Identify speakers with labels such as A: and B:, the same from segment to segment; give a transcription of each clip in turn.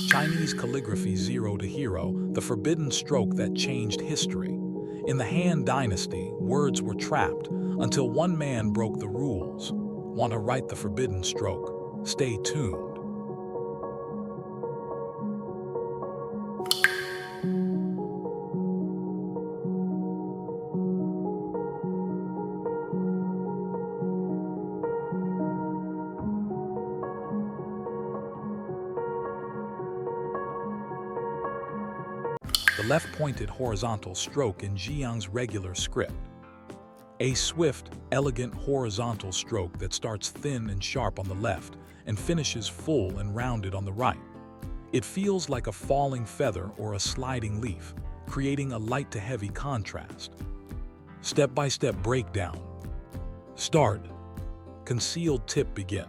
A: Chinese Calligraphy Zero to Hero, the forbidden stroke that changed history. In the Han Dynasty, words were trapped until one man broke the rules. Want to write the forbidden stroke? Stay tuned. The left-pointed horizontal stroke in Yong's regular script. A swift, elegant horizontal stroke that starts thin and sharp on the left and finishes full and rounded on the right. It feels like a falling feather or a sliding leaf, creating a light to heavy contrast. Step-by-step breakdown. Start. Concealed tip begin.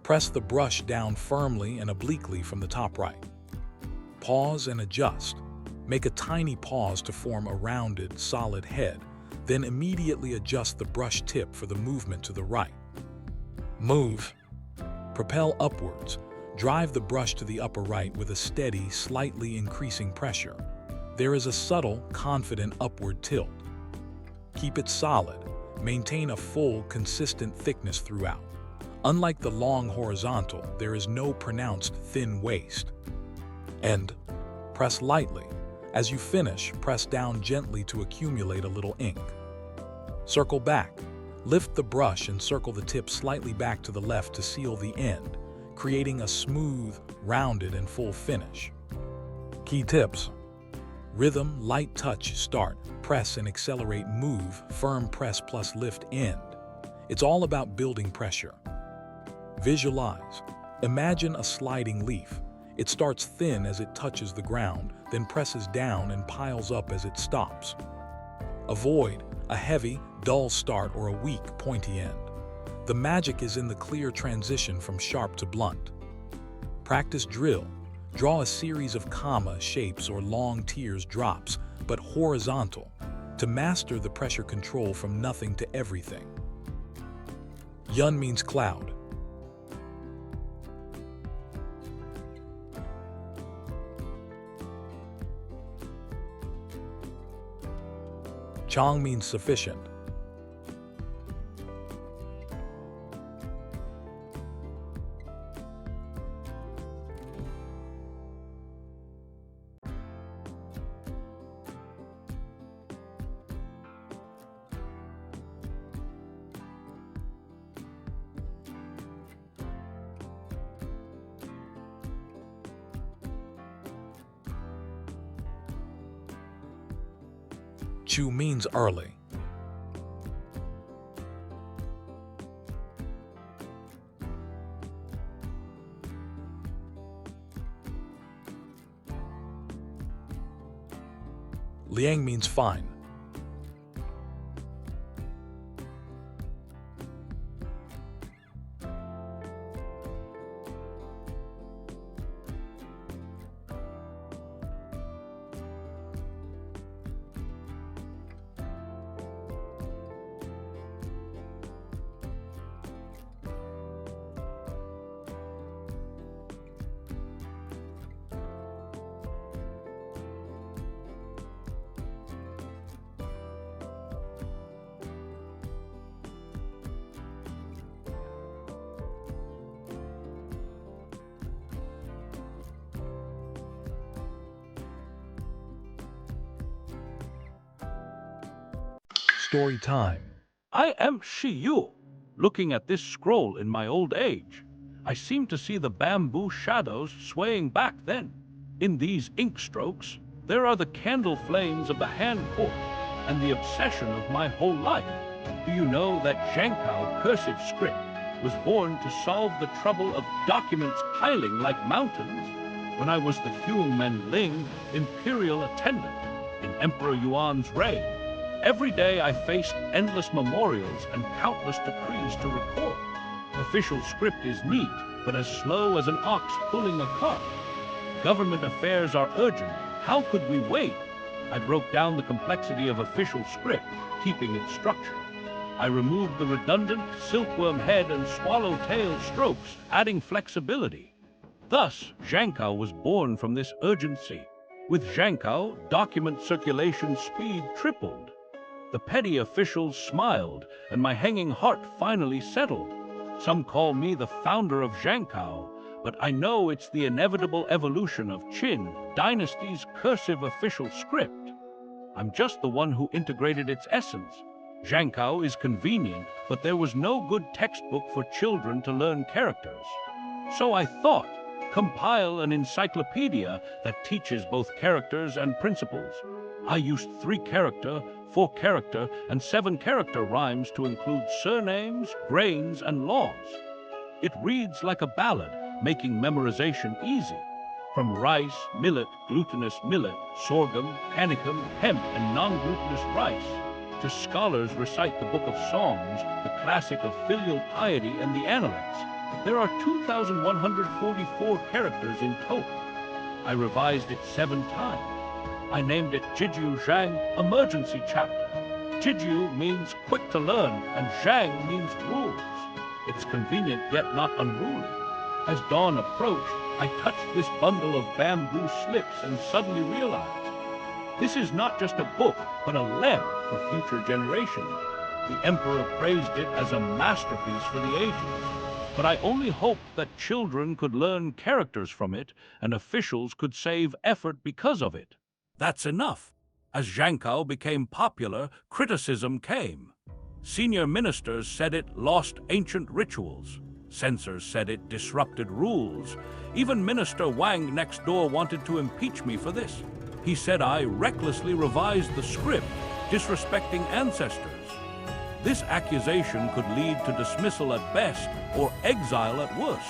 A: Press the brush down firmly and obliquely from the top right. Pause and adjust. Make a tiny pause to form a rounded, solid head, then immediately adjust the brush tip for the movement to the right. Move. Propel upwards. Drive the brush to the upper right with a steady, slightly increasing pressure. There is a subtle, confident upward tilt. Keep it solid. Maintain a full, consistent thickness throughout. Unlike the long horizontal, there is no pronounced thin waist. End. Press lightly. As you finish, press down gently to accumulate a little ink. Circle back. Lift the brush and circle the tip slightly back to the left to seal the end, creating a smooth, rounded, and full finish. Key tips. Rhythm, light touch, start, press and accelerate, move, firm press plus lift, end. It's all about building pressure. Visualize. Imagine a sliding leaf. It starts thin as it touches the ground, then presses down and piles up as it stops. Avoid a heavy, dull start or a weak, pointy end. The magic is in the clear transition from sharp to blunt. Practice drill. Draw a series of comma shapes or long tears drops, but horizontal, to master the pressure control from nothing to everything. Yun means cloud. Chong means sufficient. Chu means early. Liang means fine. Story time.
B: I am Shiyu. Looking at this scroll in my old age, I seem to see the bamboo shadows swaying back then. In these ink strokes, there are the candle flames of the hand court and the obsession of my whole life. Do you know that Zhangkao cursive script was born to solve the trouble of documents piling like mountains when I was the Huang Menling imperial attendant in Emperor Yuan's reign? Every day I faced endless memorials and countless decrees to record. Official script is neat, but as slow as an ox pulling a cart. Government affairs are urgent. How could we wait? I broke down the complexity of official script, keeping its structure. I removed the redundant silkworm head and swallowtail strokes, adding flexibility. Thus, Zhangkao was born from this urgency. With Zhangkao, document circulation speed tripled. The petty officials smiled, and my hanging heart finally settled. Some call me the founder of Zhangkao, but I know it's the inevitable evolution of Qin dynasty's cursive official script. I'm just the one who integrated its essence. Zhangkao is convenient, but there was no good textbook for children to learn characters. So I thought, compile an encyclopedia that teaches both characters and principles. I used 3-character, 4-character, and 7-character rhymes to include surnames, grains, and laws. It reads like a ballad, making memorization easy. From rice, millet, glutinous millet, sorghum, panicum, hemp, and non-glutinous rice, to scholars recite the Book of Songs, the classic of filial piety and the Analects. There are 2,144 characters in total. I revised it 7 times. I named it Jijiu Zhang Emergency Chapter. Jijiu means quick to learn, and Zhang means rules. It's convenient yet not unruly. As dawn approached, I touched this bundle of bamboo slips and suddenly realized, this is not just a book, but a lamp for future generations. The emperor praised it as a masterpiece for the ages. But I only hoped that children could learn characters from it and officials could save effort because of it. That's enough. As Zhangkao became popular, criticism came. Senior ministers said it lost ancient rituals. Censors said it disrupted rules. Even Minister Wang next door wanted to impeach me for this. He said I recklessly revised the script, disrespecting ancestors. This accusation could lead to dismissal at best or exile at worst.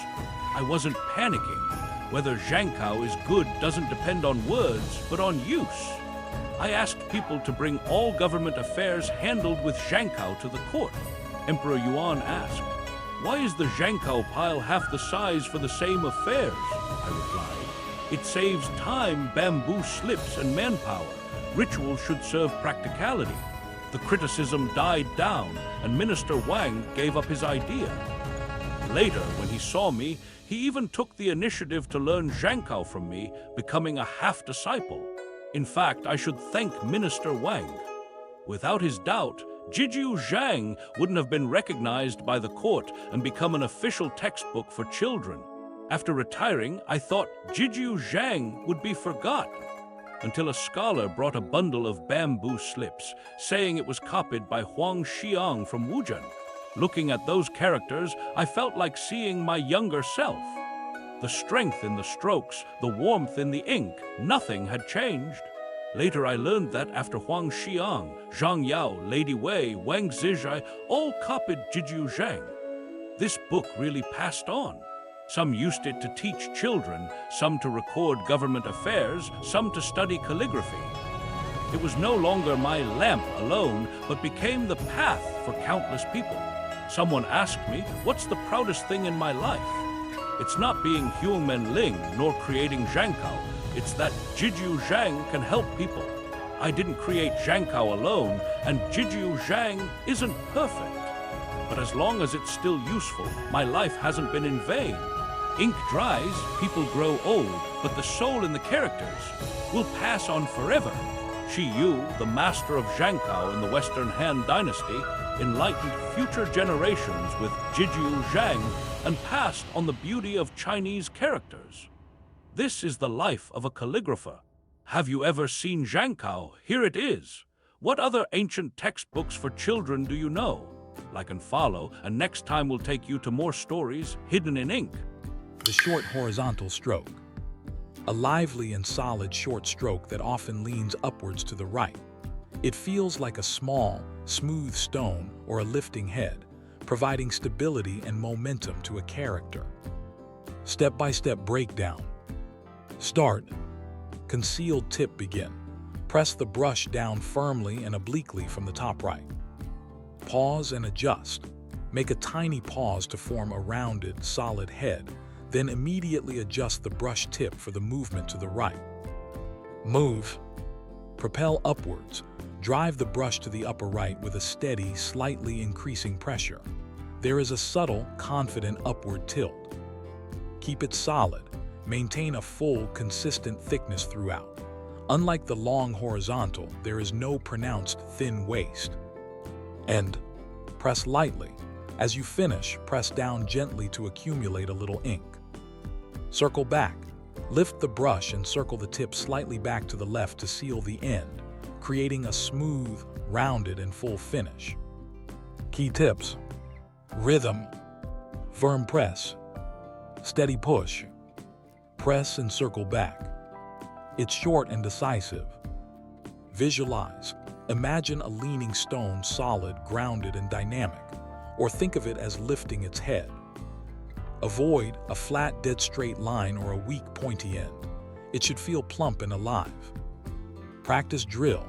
B: I wasn't panicking. Whether Zhangkao is good doesn't depend on words, but on use. I asked people to bring all government affairs handled with Zhangkao to the court. Emperor Yuan asked, "Why is the Zhangkao pile half the size for the same affairs?" I replied, "It saves time, bamboo slips, and manpower. Rituals should serve practicality." The criticism died down, and Minister Wang gave up his idea. Later, when he saw me, he even took the initiative to learn Zhangkao from me, becoming a half-disciple. In fact, I should thank Minister Wang. Without his doubt, Jijiu Zhang wouldn't have been recognized by the court and become an official textbook for children. After retiring, I thought Jijiu Zhang would be forgotten, until a scholar brought a bundle of bamboo slips, saying it was copied by Huang Xiang from Wuzhen. Looking at those characters, I felt like seeing my younger self. The strength in the strokes, the warmth in the ink, nothing had changed. Later I learned that after Huang Xiang, Zhang Yao, Lady Wei, Wang Zizhai all copied Jijiu Zhang. This book really passed on. Some used it to teach children, some to record government affairs, some to study calligraphy. It was no longer my lamp alone, but became the path for countless people. Someone asked me, what's the proudest thing in my life? It's not being Huangmen Ling nor creating Zhangkao. It's that Jijiu Zhang can help people. I didn't create Zhangkao alone, and Jijiu Zhang isn't perfect. But as long as it's still useful, my life hasn't been in vain. Ink dries, people grow old, but the soul in the characters will pass on forever. Shi Yu, the master of Zhangkao in the Western Han Dynasty, enlightened future generations with Jijiu Zhang and passed on the beauty of Chinese characters. This is the life of a calligrapher. Have you ever seen Zhangkao? Here it is. What other ancient textbooks for children do you know? Like and follow, and next time we'll take you to more stories hidden in ink.
A: The short horizontal stroke. A lively and solid short stroke that often leans upwards to the right. It feels like a small, smooth stone or a lifting head, providing stability and momentum to a character. Step-by-step breakdown. Start. Concealed tip begin. Press the brush down firmly and obliquely from the top right. Pause and adjust. Make a tiny pause to form a rounded, solid head, then immediately adjust the brush tip for the movement to the right. Move. Propel upwards. Drive the brush to the upper right with a steady, slightly increasing pressure. There is a subtle, confident upward tilt. Keep it solid. Maintain a full, consistent thickness throughout. Unlike the long horizontal, there is no pronounced thin waist. End. Press lightly. As you finish, press down gently to accumulate a little ink. Circle back. Lift the brush and circle the tip slightly back to the left to seal the end, creating a smooth, rounded, and full finish. Key tips: rhythm, firm press, steady push, press and circle back. It's short and decisive. Visualize. Imagine a leaning stone, solid, grounded, and dynamic, or think of it as lifting its head. Avoid a flat, dead straight line or a weak, pointy end. It should feel plump and alive. Practice drill.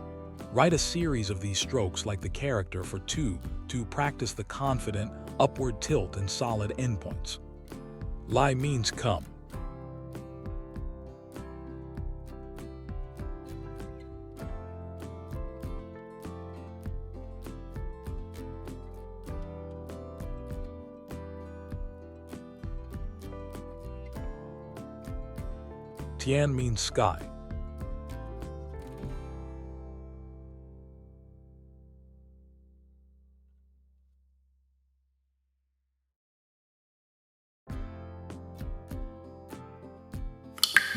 A: Write a series of these strokes like the character for two to practice the confident, upward tilt and solid endpoints. Lai means come. Tian means sky.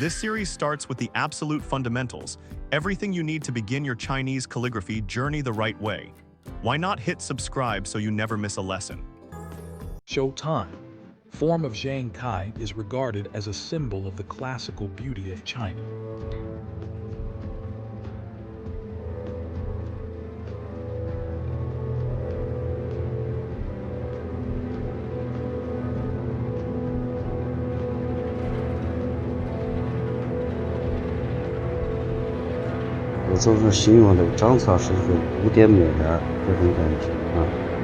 C: This series starts with the absolute fundamentals, everything you need to begin your Chinese calligraphy journey the right way. Why not hit subscribe so you never miss a lesson?
A: Show time. Form of Zhang Kai is regarded as a symbol of the classical beauty of China.
D: 我就是形容的张草是一个古典美人儿这种感觉啊。